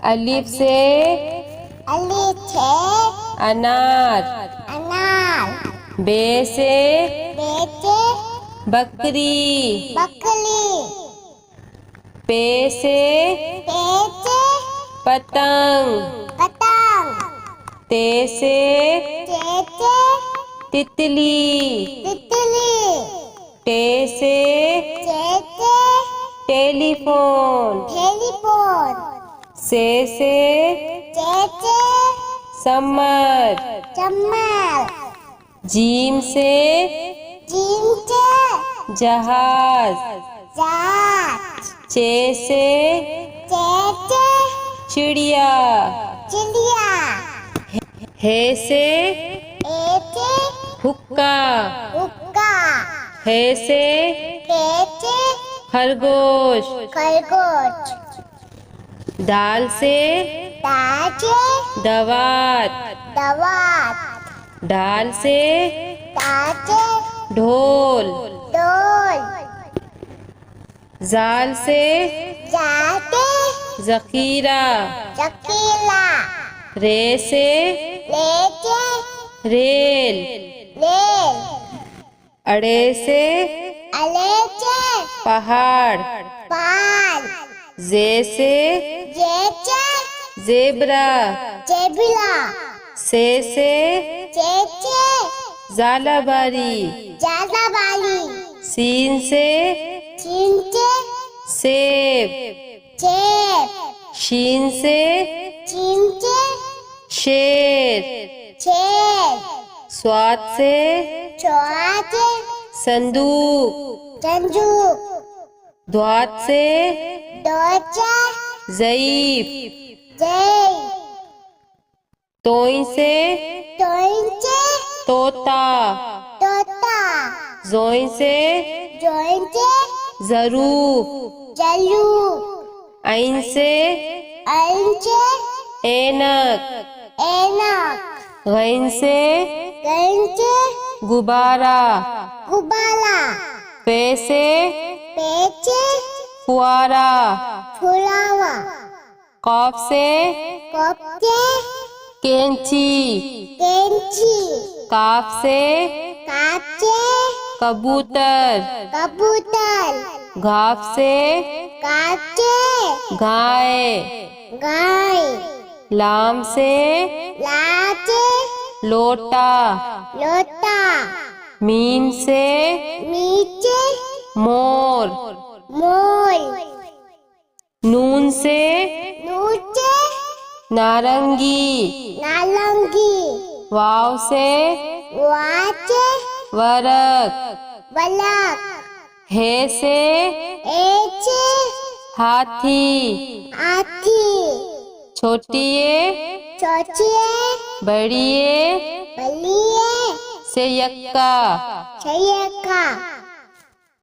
अलिफ से अनार। बे से बकरी। पे से पतंग। ते से तितली। टे से टेलीफोन। से समर। जीम से जहाज। चे से चिड़िया। हे से हुक्का। हे से खरगोश। दाल से दवात। डाल से ढोल। जाल से जखीरा। रे से रेल। अड़े से पहाड़। जे से जेबरा। से जालाबारी। सीन से सेब। शीन से शेर। स्वाद से संदूक। द्वात से ज़ईफ। तोई से तोता। जोई से ज़रूफ। ऐन से ऐनक। गैन से गुब्बारा। पे से फुआरा। कॉफ से कैंची। काफ से कबूतर। घाफ से गाय। लाम से लोटा। मीम से मोर। नून से नारंगी। वाव से वरक। हे से हाथी। छोटिए बड़िए से यक्का।